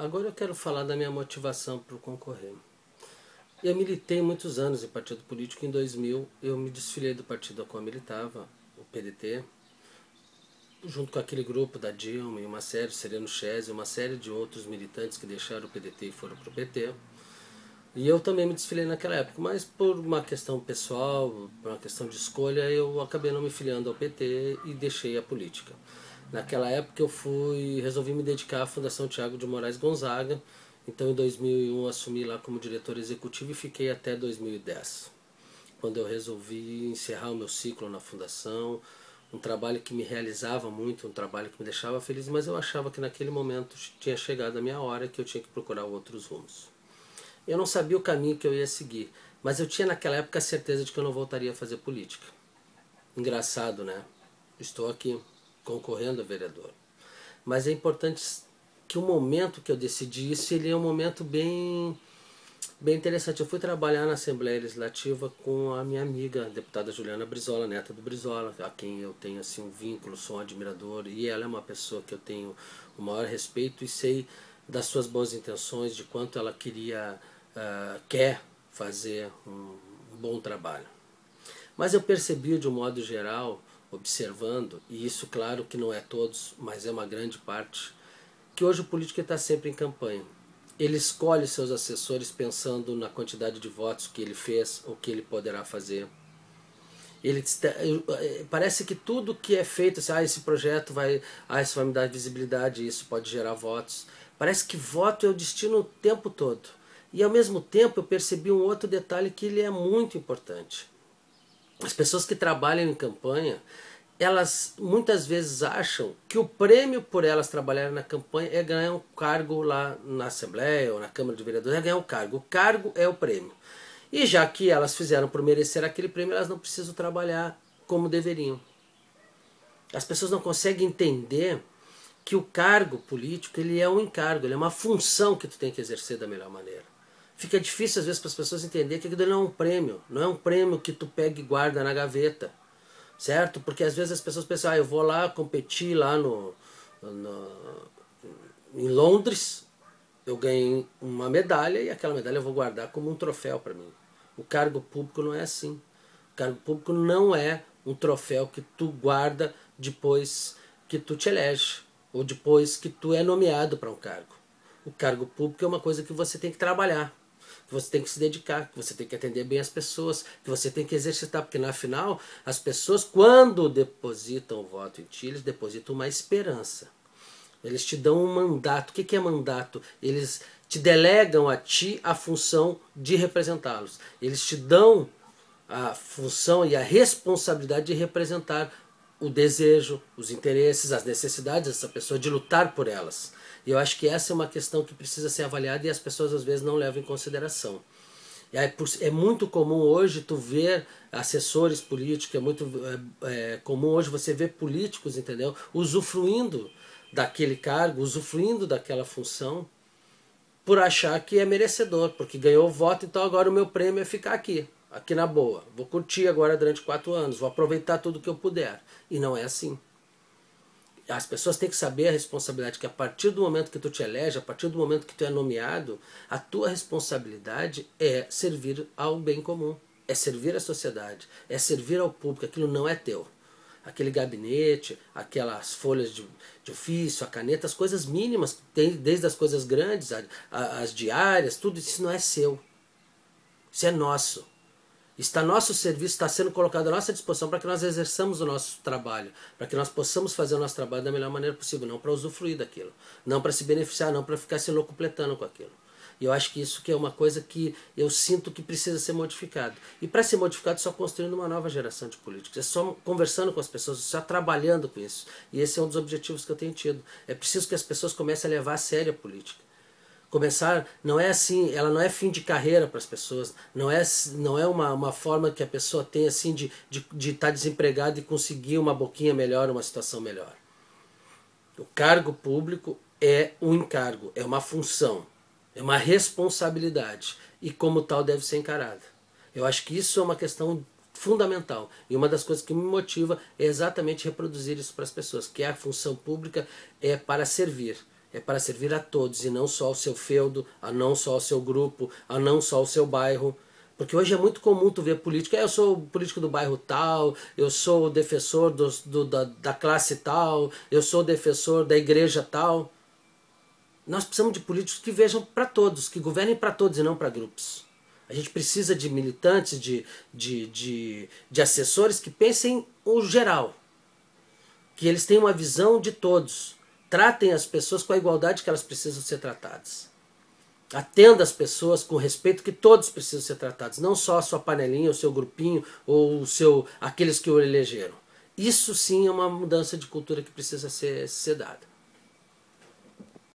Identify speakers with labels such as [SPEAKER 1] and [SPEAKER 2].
[SPEAKER 1] Agora eu quero falar da minha motivação para concorrer. Eu militei muitos anos em partido político. Em 2000 eu me desfilei do partido ao qual eu militava, o PDT, junto com aquele grupo da Dilma e uma série, Sereno Chese, uma série de outros militantes que deixaram o PDT e foram para o PT. E eu também me desfilei naquela época, mas por uma questão pessoal, por uma questão de escolha, eu acabei não me filiando ao PT e deixei a política. Naquela época resolvi me dedicar à Fundação Thiago de Moraes Gonzaga. Então em 2001 assumi lá como diretor executivo e fiquei até 2010, quando eu resolvi encerrar o meu ciclo na fundação, um trabalho que me realizava muito, um trabalho que me deixava feliz, mas eu achava que naquele momento tinha chegado a minha hora, que eu tinha que procurar outros rumos. Eu não sabia o caminho que eu ia seguir, mas eu tinha naquela época a certeza de que eu não voltaria a fazer política. Engraçado, né? Estou aqui concorrendo a vereador. Mas é importante que o momento que eu decidi isso, ele é um momento bem interessante. Eu fui trabalhar na Assembleia Legislativa com a minha amiga, a deputada Juliana Brizola, neta do Brizola, a quem eu tenho assim um vínculo, sou um admirador, e ela é uma pessoa que eu tenho o maior respeito e sei das suas boas intenções, de quanto ela quer fazer um bom trabalho. Mas eu percebi de um modo geral, observando, e isso claro que não é todos, mas é uma grande parte, que hoje o político está sempre em campanha. Ele escolhe seus assessores pensando na quantidade de votos que ele fez ou que ele poderá fazer. Parece que tudo que é feito, assim, esse projeto isso vai me dar visibilidade, isso pode gerar votos. Parece que voto é o destino o tempo todo. E ao mesmo tempo eu percebi um outro detalhe que ele é muito importante. As pessoas que trabalham em campanha, elas muitas vezes acham que o prêmio por elas trabalharem na campanha é ganhar um cargo lá na Assembleia ou na Câmara de Vereadores, é ganhar um cargo. O cargo é o prêmio. E já que elas fizeram por merecer aquele prêmio, elas não precisam trabalhar como deveriam. As pessoas não conseguem entender que o cargo político ele é um encargo, ele é uma função que tu tem que exercer da melhor maneira. Fica difícil às vezes para as pessoas entenderem que aquilo não é um prêmio, não é um prêmio que tu pega e guarda na gaveta, certo? Porque às vezes as pessoas pensam, eu vou lá competir lá em Londres, eu ganhei uma medalha e aquela medalha eu vou guardar como um troféu para mim. O cargo público não é assim. O cargo público não é um troféu que tu guarda depois que tu te elege ou depois que tu é nomeado para um cargo. O cargo público é uma coisa que você tem que trabalhar, que você tem que se dedicar, que você tem que atender bem as pessoas, que você tem que exercitar, porque na final as pessoas quando depositam o voto em ti, eles depositam uma esperança. Eles te dão um mandato. O que é mandato? Eles te delegam a ti a função de representá-los. Eles te dão a função e a responsabilidade de representar o desejo, os interesses, as necessidades dessa pessoa, de lutar por elas. E eu acho que essa é uma questão que precisa ser avaliada e as pessoas às vezes não levam em consideração. É muito comum hoje tu ver assessores políticos, é muito comum hoje você ver políticos, entendeu? Usufruindo daquele cargo, usufruindo daquela função, por achar que é merecedor, porque ganhou o voto, então agora o meu prêmio é ficar aqui na boa. Vou curtir agora durante 4 anos, vou aproveitar tudo que eu puder. E não é assim. As pessoas têm que saber a responsabilidade, que a partir do momento que tu te elege, a partir do momento que tu é nomeado, a tua responsabilidade é servir ao bem comum, é servir à sociedade, é servir ao público, aquilo não é teu. Aquele gabinete, aquelas folhas de ofício, a caneta, as coisas mínimas, desde as coisas grandes, as diárias, tudo isso não é seu. Isso é nosso. Está nosso serviço, está sendo colocado à nossa disposição para que nós exerçamos o nosso trabalho, para que nós possamos fazer o nosso trabalho da melhor maneira possível, não para usufruir daquilo, não para se beneficiar, não para ficar se locupletando com aquilo. E eu acho que isso que é uma coisa que eu sinto que precisa ser modificado. E para ser modificado é só construindo uma nova geração de políticos, é só conversando com as pessoas, só trabalhando com isso. E esse é um dos objetivos que eu tenho tido. É preciso que as pessoas comecem a levar a sério a política. Começar, não é assim, ela não é fim de carreira para as pessoas, não é uma forma que a pessoa tem assim de estar desempregada e conseguir uma boquinha melhor, uma situação melhor. O cargo público é um encargo, é uma função, é uma responsabilidade e como tal deve ser encarada. Eu acho que isso é uma questão fundamental e uma das coisas que me motiva é exatamente reproduzir isso para as pessoas, que a função pública é para servir. É para servir a todos e não só ao seu feudo, a não só ao seu grupo, a não só ao seu bairro. Porque hoje é muito comum tu ver político, eu sou o político do bairro tal, eu sou o defensor da classe tal, eu sou o defensor da igreja tal. Nós precisamos de políticos que vejam para todos, que governem para todos e não para grupos. A gente precisa de militantes, de assessores que pensem o geral, que eles tenham uma visão de todos, tratem as pessoas com a igualdade que elas precisam ser tratadas. Atenda as pessoas com o respeito que todos precisam ser tratados, não só a sua panelinha, o seu grupinho ou aqueles que o elegeram. Isso sim é uma mudança de cultura que precisa ser dada.